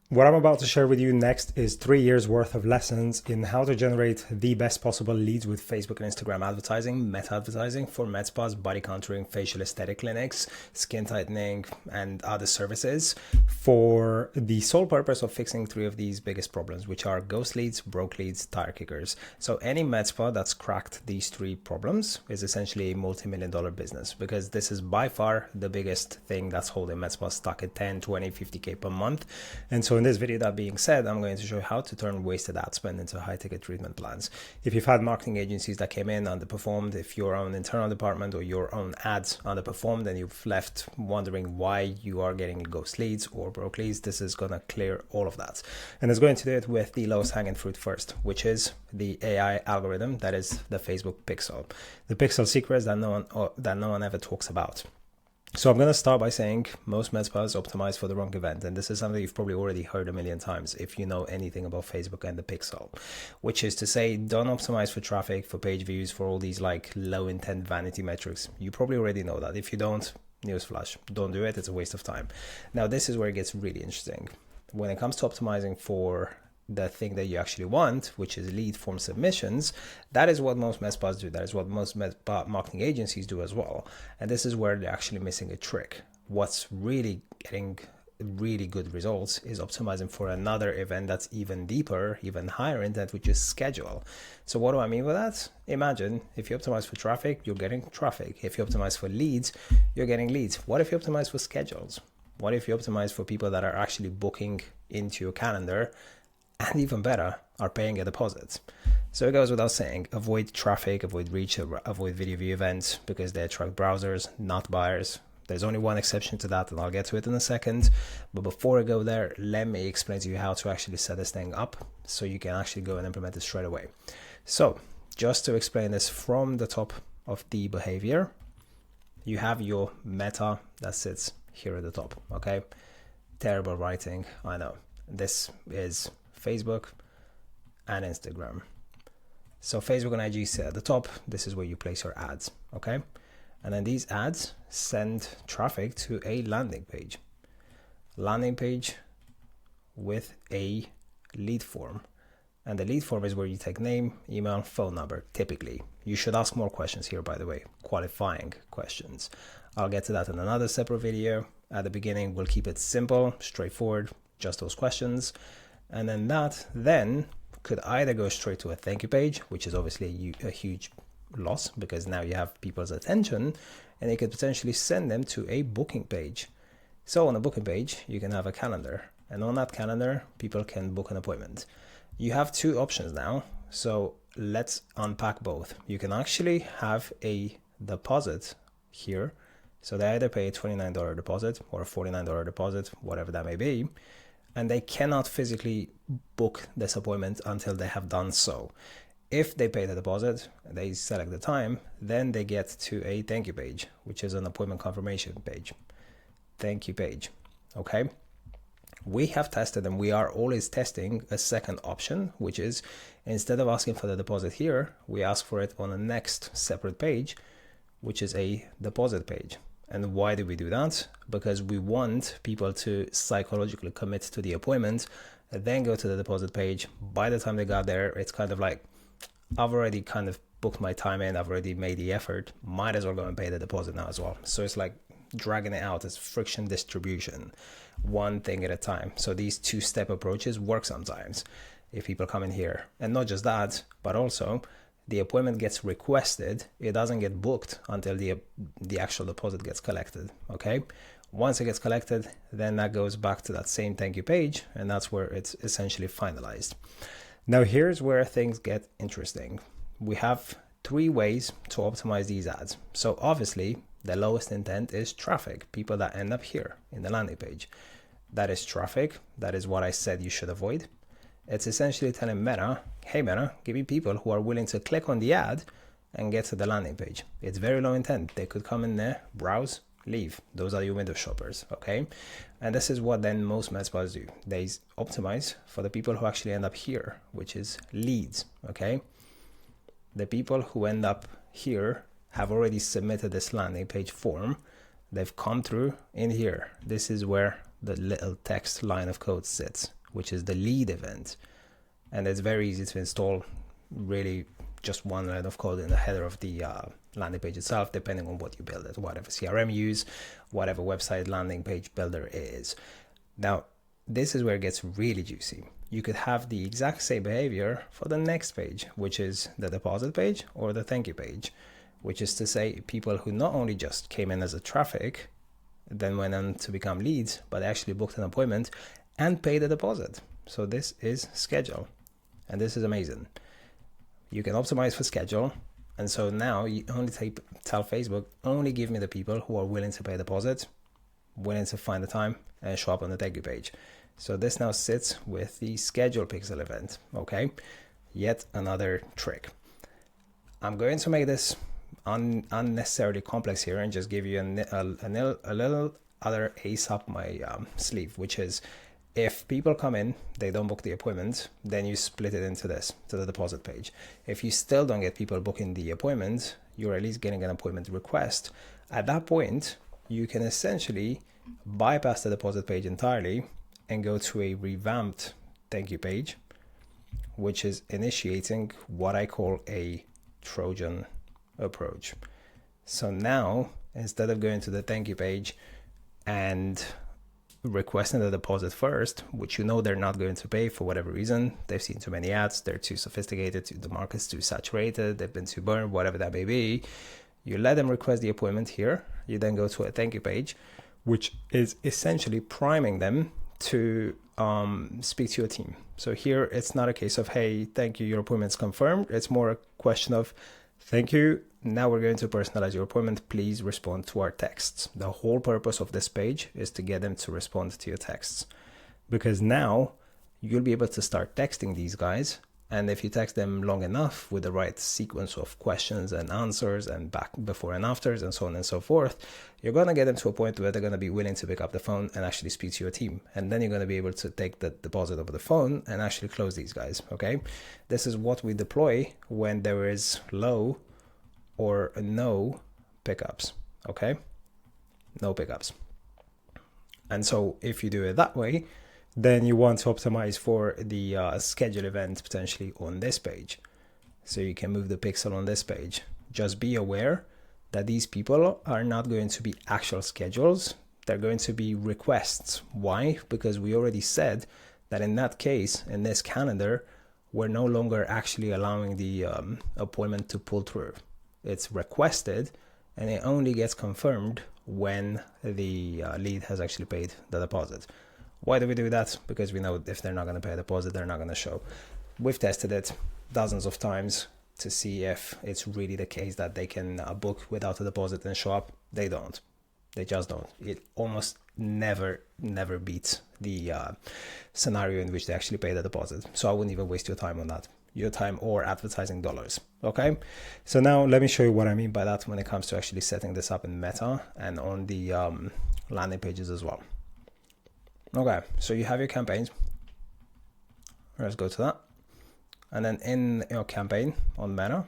What I'm about to share with you next is 3 years worth of lessons in how to generate the best possible leads with Facebook and Instagram advertising, meta advertising for med spas, body contouring, facial aesthetic clinics, skin tightening, and other services for the sole purpose of fixing three of these biggest problems, which are ghost leads, broke leads, tire kickers. So any med spa that's cracked these three problems is essentially a multi-million-dollar business, because this is by far the biggest thing that's holding med spas stuck at 10, 20, 50K per month. And so in this video, that being said, I'm going to show you how to turn wasted ad spend into high-ticket treatment plans. If you've had marketing agencies that came in, underperformed, if your own internal department or your own ads underperformed and you've left wondering why you are getting ghost leads or broke leads, this is going to clear all of that. And it's going to do it with the lowest hanging fruit first, which is the AI algorithm that is the Facebook pixel. The pixel secrets that no one ever talks about. So I'm going to start by saying most med spas optimize for the wrong event. And this is something you've probably already heard a million times if you know anything about Facebook and the pixel, which is to say, don't optimize for traffic, for page views, for all these like low intent vanity metrics. You probably already know that. If you don't, newsflash, don't do it. It's a waste of time. Now, this is where it gets really interesting. When it comes to optimizing for the thing that you actually want, which is lead form submissions, that is what most med spas do. That is what most med spa marketing agencies do as well. And this is where they're actually missing a trick. What's really getting really good results is optimizing for another event that's even deeper, even higher intent, which is schedule. So what do I mean by that? Imagine if you optimize for traffic, you're getting traffic. If you optimize for leads, you're getting leads. What if you optimize for schedules? What if you optimize for people that are actually booking into your calendar, and even better, are paying a deposit? So it goes without saying, avoid traffic, avoid reach, avoid video view events, because they attract browsers, not buyers. There's only one exception to that, and I'll get to it in a second. But before I go there, let me explain to you how to actually set this thing up so you can actually go and implement it straight away. So just to explain this from the top of the behavior, you have your meta that sits here at the top, okay? Terrible writing, I know. This is Facebook and Instagram. So Facebook and IG sit at the top. This is where you place your ads, okay? And then these ads send traffic to a landing page with a lead form. And the lead form is where you take name, email, phone number, typically. You should ask more questions here, by the way, qualifying questions. I'll get to that in another separate video. At the beginning, we'll keep it simple, straightforward, just those questions. And then that then could either go straight to a thank you page, which is obviously a huge loss because now you have people's attention, and it could potentially send them to a booking page. So on a booking page, you can have a calendar, and on that calendar, people can book an appointment. You have two options now. So let's unpack both. You can actually have a deposit here. So they either pay a $29 deposit or a $49 deposit, whatever that may be, and they cannot physically book this appointment until they have done so. If they pay the deposit, they select the time, then they get to a thank you page, which is an appointment confirmation page. Thank you page, okay? We have tested, and we are always testing a second option, which is instead of asking for the deposit here, we ask for it on the next separate page, which is a deposit page. And why do we do that? Because we want people to psychologically commit to the appointment and then go to the deposit page. By the time they got there, it's kind of like, I've already kind of booked my time in, I've already made the effort, might as well go and pay the deposit now as well. So it's like dragging it out. It's friction distribution, one thing at a time. So these two-step approaches work sometimes if people come in here. And not just that, but also the appointment gets requested, it doesn't get booked until the actual deposit gets collected, okay? Once it gets collected, then that goes back to that same thank you page, and that's where it's essentially finalized. Now here's where things get interesting. We have three ways to optimize these ads. So obviously, the lowest intent is traffic, people that end up here in the landing page. That is traffic, that is what I said you should avoid. It's essentially telling Meta, hey Meta, give me people who are willing to click on the ad and get to the landing page. It's very low intent. They could come in there, browse, leave. Those are your window shoppers, okay? And this is what then most med spas do. They optimize for the people who actually end up here, which is leads, okay? The people who end up here have already submitted this landing page form. They've come through in here. This is where the little text line of code sits, which is the lead event. And it's very easy to install, really just one line of code in the header of the landing page itself, depending on what you build it, whatever CRM you use, whatever website landing page builder is. Now, this is where it gets really juicy. You could have the exact same behavior for the next page, which is the deposit page or the thank you page, which is to say people who not only just came in as a traffic, then went on to become leads, but actually booked an appointment and paid a deposit. So this is schedule, and this is amazing. You can optimize for schedule. And so now you only tell Facebook, only give me the people who are willing to pay a deposit, willing to find the time and show up on the thank you page. So this now sits with the schedule pixel event. Okay, yet another trick. I'm going to make this unnecessarily complex here and just give you a little other ace up my sleeve, which is, if people come in, they don't book the appointment, then you split it into this, to the deposit page. If you still don't get people booking the appointment, you're at least getting an appointment request. At that point, you can essentially bypass the deposit page entirely and go to a revamped thank you page, which is initiating what I call a Trojan approach. So now, instead of going to the thank you page and requesting the deposit first, which you know they're not going to pay for whatever reason, they've seen too many ads, they're too sophisticated, the market's too saturated, they've been too burned, whatever that may be, you let them request the appointment here. You then go to a thank you page, which is essentially priming them to speak to your team. So here it's not a case of, hey, thank you, your appointment's confirmed. It's more a question of, thank you, now we're going to personalize your appointment. Please respond to our texts. The whole purpose of this page is to get them to respond to your texts, because now you'll be able to start texting these guys. And if you text them long enough with the right sequence of questions and answers and back before and afters and so on and so forth, you're going to get them to a point where they're going to be willing to pick up the phone and actually speak to your team. And then you're going to be able to take the deposit over the phone and actually close these guys. Okay. This is what we deploy when there is low or no pickups. Okay. No pickups. And so if you do it that way, then you want to optimize for the schedule event potentially on this page. So you can move the pixel on this page. Just be aware that these people are not going to be actual schedules. They're going to be requests. Why? Because we already said that in that case, in this calendar, we're no longer actually allowing the appointment to pull through. It's requested and it only gets confirmed when the lead has actually paid the deposit. Why do we do that? Because we know if they're not going to pay a deposit, they're not going to show. We've tested it dozens of times to see if it's really the case that they can book without a deposit and show up. They don't. They just don't. It almost never beats the scenario in which they actually pay the deposit. So I wouldn't even waste your time on that. Your time or advertising dollars. Okay. So now let me show you what I mean by that when it comes to actually setting this up in Meta and on the landing pages as well. Okay, so you have your campaigns. Let's go to that. And then in your campaign on Meta,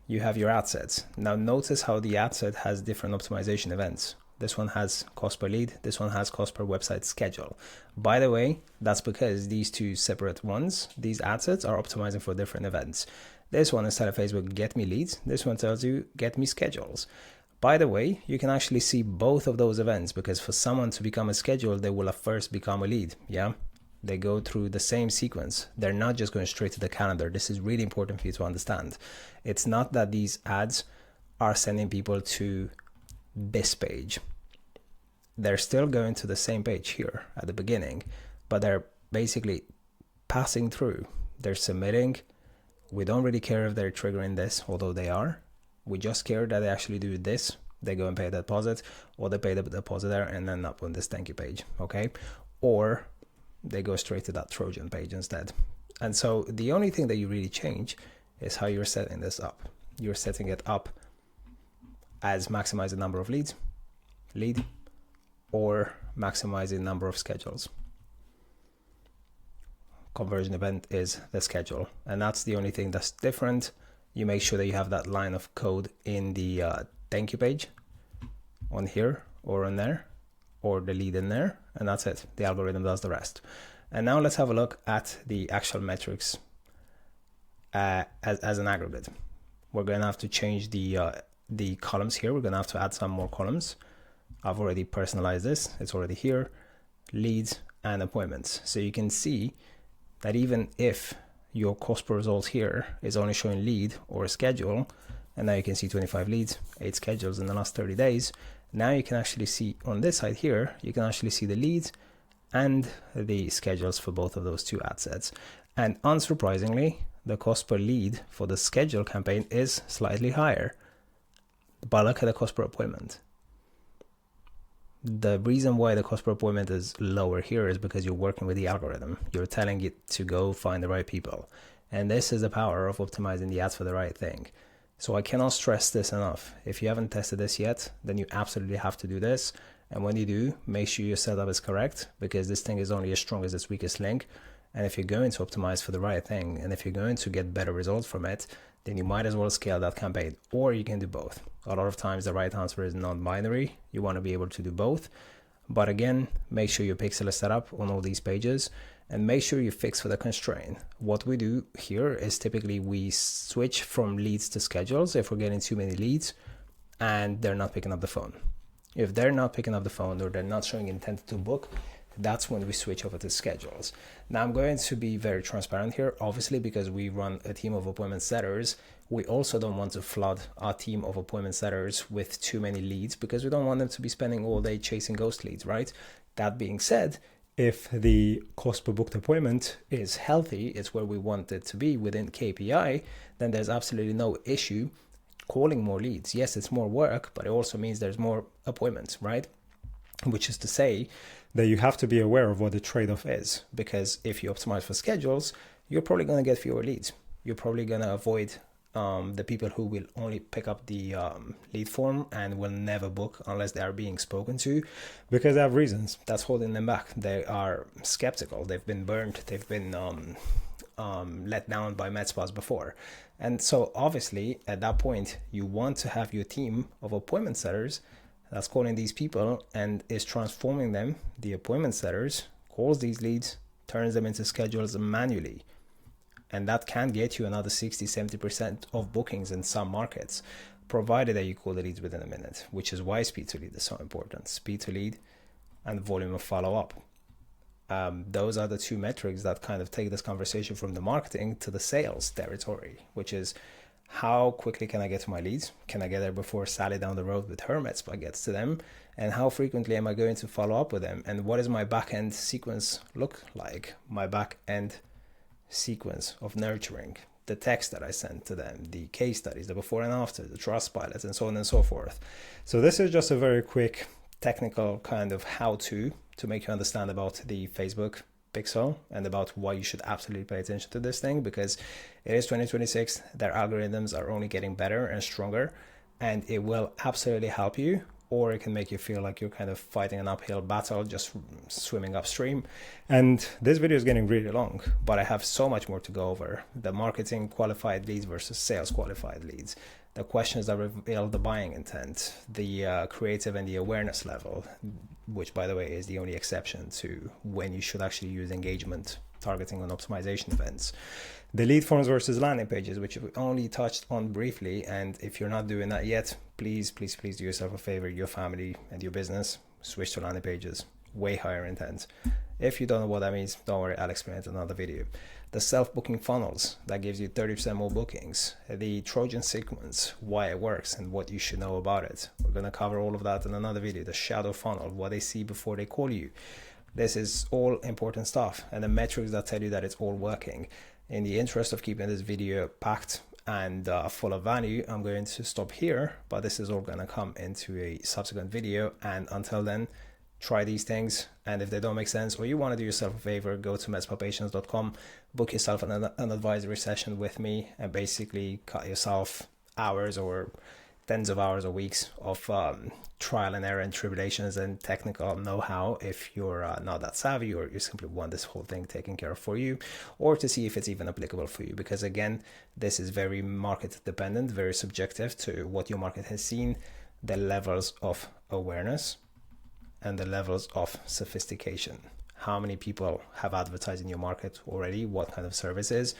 you have your ad sets. Now notice how the ad set has different optimization events. This one has cost per lead. This one has cost per website schedule. By the way, that's because these two separate ones, these ad sets are optimizing for different events. This one, instead of Facebook, get me leads. This one tells you, get me schedules. By the way, you can actually see both of those events, because for someone to become a schedule, they will first become a lead. Yeah, they go through the same sequence. They're not just going straight to the calendar. This is really important for you to understand. It's not that these ads are sending people to this page. They're still going to the same page here at the beginning, but they're basically passing through. They're submitting. We don't really care if they're triggering this, although they are. We just care that they actually do this. They go and pay the deposit, or they pay the deposit there and then up on this thank you page, okay? Or they go straight to that Trojan page instead. And so the only thing that you really change is how you're setting this up. You're setting it up as maximize the number of lead, or maximize the number of schedules. Conversion event is the schedule, and that's the only thing that's different. You make sure that you have that line of code in the thank you page on here or on there, or the lead in there, and that's it. The algorithm does the rest. And now let's have a look at the actual metrics as an aggregate. We're going to have to change the columns here. We're going to have to add some more columns. I've already personalized this. It's already here. Leads and appointments. So you can see that even if your cost per result here is only showing lead or a schedule, and now you can see 25 leads, 8 schedules in the last 30 days. Now you can actually see on this side here, you can actually see the leads and the schedules for both of those two ad sets. And unsurprisingly, the cost per lead for the schedule campaign is slightly higher. But look at the cost per appointment. The reason why the cost per appointment is lower here is because you're working with the algorithm. You're telling it to go find the right people. And this is the power of optimizing the ads for the right thing. So I cannot stress this enough. If you haven't tested this yet, then you absolutely have to do this. And when you do, make sure your setup is correct, because this thing is only as strong as its weakest link. And if you're going to optimize for the right thing, and if you're going to get better results from it, then you might as well scale that campaign, or you can do both. A lot of times the right answer is non-binary. You want to be able to do both. But again, make sure your pixel is set up on all these pages, and make sure you fix for the constraint. What we do here is typically we switch from leads to schedules if we're getting too many leads and they're not picking up the phone. If they're not picking up the phone or they're not showing intent to book, that's when we switch over to schedules. Now I'm going to be very transparent here, obviously, because we run a team of appointment setters. We also don't want to flood our team of appointment setters with too many leads, because we don't want them to be spending all day chasing ghost leads, right? That being said, if the cost per booked appointment is healthy, it's where we want it to be within KPI, then there's absolutely no issue calling more leads. Yes, it's more work, but it also means there's more appointments, right? Which is to say that you have to be aware of what the trade-off is, because if you optimize for schedules, you're probably going to get fewer leads. You're probably going to avoid the people who will only pick up the lead form and will never book unless they are being spoken to, because they have reasons that's holding them back. They are skeptical. They've been burned. They've been let down by Medspas before. And so obviously at that point, you want to have your team of appointment setters that's calling these people and is transforming them. The appointment setters calls these leads, turns them into schedules manually. And that can get you another 60-70% of bookings in some markets, provided that you call the leads within a minute, which is why speed to lead is so important. Speed to lead and volume of follow-up. Those are the two metrics that kind of take this conversation from the marketing to the sales territory, which is how quickly can I get to my leads? Can I get there before Sally down the road with her Medspa gets to them? And how frequently am I going to follow up with them? And what does my back-end sequence look like? My back-end sequence of nurturing, the text that I sent to them, the case studies, the before and after, the trust pilots, and so on and so forth. So this is just a very quick technical kind of how-to make you understand about the Facebook pixel and about why you should absolutely pay attention to this thing, because it is 2026. Their algorithms are only getting better and stronger, and it will absolutely help you, or it can make you feel like you're kind of fighting an uphill battle, just swimming upstream. And this video is getting really long, but I have so much more to go over. The marketing qualified leads versus sales qualified leads, the questions that reveal the buying intent, the creative and the awareness level, which by the way is the only exception to when you should actually use engagement targeting on optimization events. The lead forms versus landing pages, which we only touched on briefly. And if you're not doing that yet, please do yourself a favor, your family and your business, switch to landing pages, way higher intent. If you don't know what that means, don't worry, I'll explain it in another video. The self-booking funnels, that gives you 30% more bookings. The Trojan sequence, why it works and what you should know about it. We're going to cover all of that in another video. The shadow funnel, what they see before they call you. This is all important stuff, and the metrics that tell you that it's all working. In the interest of keeping this video packed and full of value, I'm going to stop here, but this is all going to come into a subsequent video. And until then, try these things, and if they don't make sense or you want to do yourself a favor, go to medspapatients.com, book yourself an advisory session with me, and basically cut yourself hours or tens of hours or weeks of trial and error and tribulations and technical know-how if you're not that savvy, or you simply want this whole thing taken care of for you, or to see if it's even applicable for you. Because again, this is very market dependent, very subjective to what your market has seen, the levels of awareness and the levels of sophistication. How many people have advertised in your market already, what kind of services,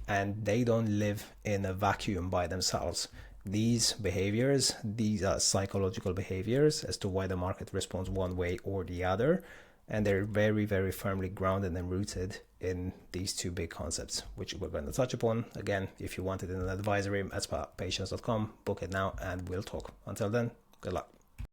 and they don't live in a vacuum by themselves. These behaviors, these are psychological behaviors as to why the market responds one way or the other, and they're very, very firmly grounded and rooted in these two big concepts, which we're going to touch upon. Again, if you want it in an advisory, medspa.patients.com, book it now and we'll talk. Until then, good luck.